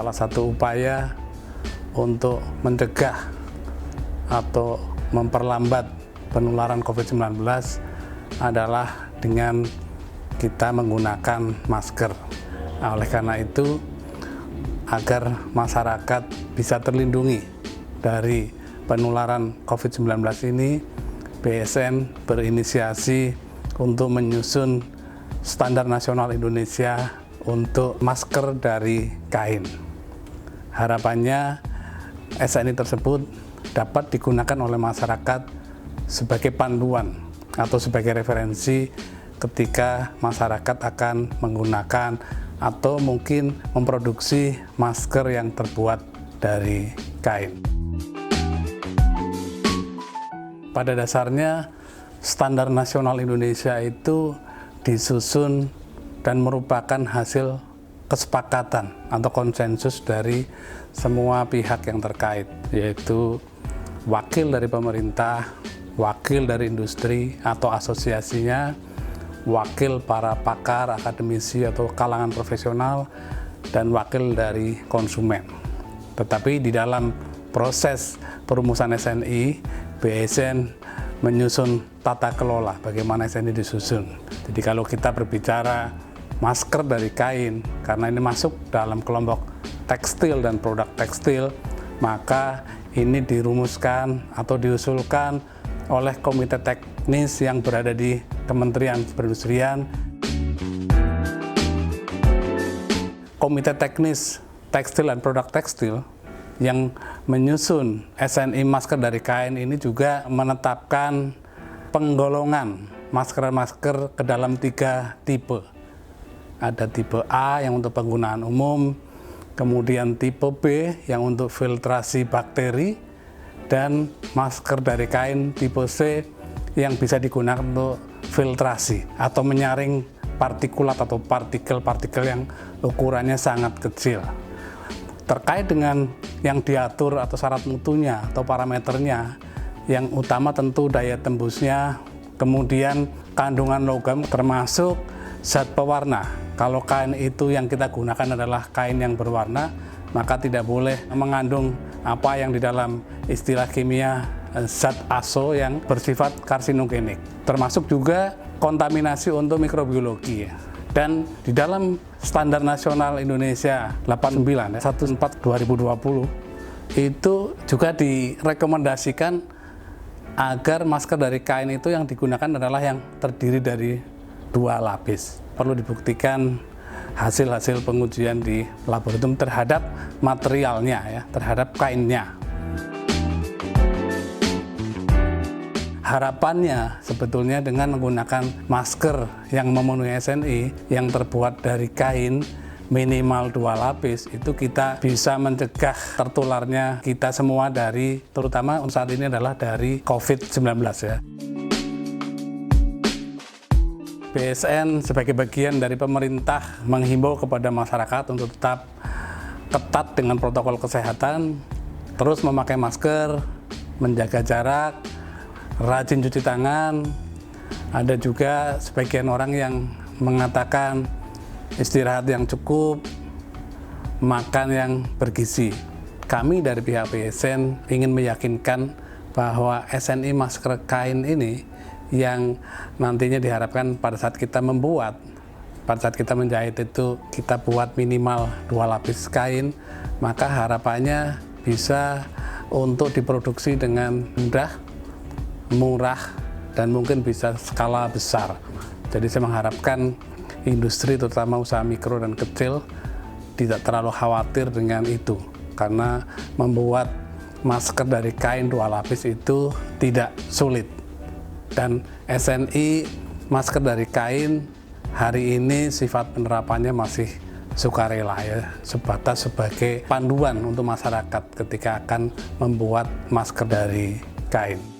salah satu upaya untuk mencegah atau memperlambat penularan COVID-19 adalah dengan kita menggunakan masker. Nah, oleh karena itu, agar masyarakat bisa terlindungi dari penularan COVID-19 ini, BSN berinisiasi untuk menyusun standar nasional Indonesia untuk masker dari kain. Harapannya SNI tersebut dapat digunakan oleh masyarakat sebagai panduan atau sebagai referensi ketika masyarakat akan menggunakan atau mungkin memproduksi masker yang terbuat dari kain. Pada dasarnya, standar nasional Indonesia itu disusun dan merupakan hasil kesepakatan atau konsensus dari semua pihak yang terkait, yaitu wakil dari pemerintah, wakil dari industri atau asosiasinya, wakil para pakar, akademisi atau kalangan profesional, dan wakil dari konsumen. Tetapi di dalam proses perumusan SNI, BSN menyusun tata kelola bagaimana SNI disusun. Jadi kalau kita berbicara masker dari kain, karena ini masuk dalam kelompok tekstil dan produk tekstil, maka ini dirumuskan atau diusulkan oleh komite teknis yang berada di Kementerian Perindustrian. Komite teknis tekstil dan produk tekstil yang menyusun SNI masker dari kain ini juga menetapkan penggolongan masker-masker ke dalam 3 tipe. Ada tipe A yang untuk penggunaan umum, kemudian tipe B yang untuk filtrasi bakteri, dan masker dari kain tipe C yang bisa digunakan untuk filtrasi atau menyaring partikulat atau partikel-partikel yang ukurannya sangat kecil. Terkait dengan yang diatur atau syarat mutunya atau parameternya, yang utama tentu daya tembusnya, kemudian kandungan logam termasuk zat pewarna. Kalau kain itu yang kita gunakan adalah kain yang berwarna, maka tidak boleh mengandung apa yang di dalam istilah kimia zat azo yang bersifat karsinogenik. Termasuk juga kontaminasi untuk mikrobiologi. Dan di dalam standar nasional Indonesia 89 14/2020 itu juga direkomendasikan agar masker dari kain itu yang digunakan adalah yang terdiri dari 2 lapis. Perlu dibuktikan hasil-hasil pengujian di laboratorium terhadap materialnya, ya, terhadap kainnya. Harapannya sebetulnya dengan menggunakan masker yang memenuhi SNI yang terbuat dari kain minimal 2 lapis, itu kita bisa mencegah tertularnya kita semua dari, terutama saat ini adalah dari COVID-19 ya. BSN sebagai bagian dari pemerintah menghimbau kepada masyarakat untuk tetap ketat dengan protokol kesehatan, terus memakai masker, menjaga jarak, rajin cuci tangan. Ada juga sebagian orang yang mengatakan istirahat yang cukup, makan yang bergizi. Kami dari pihak BSN ingin meyakinkan bahwa SNI masker kain ini yang nantinya diharapkan pada saat kita membuat, pada saat kita menjahit itu kita buat minimal 2 lapis kain, maka harapannya bisa untuk diproduksi dengan mudah, murah, dan mungkin bisa skala besar. Jadi saya mengharapkan industri terutama usaha mikro dan kecil tidak terlalu khawatir dengan itu, karena membuat masker dari kain 2 lapis itu tidak sulit. Dan SNI masker dari kain hari ini sifat penerapannya masih sukarela ya, sebatas sebagai panduan untuk masyarakat ketika akan membuat masker dari kain.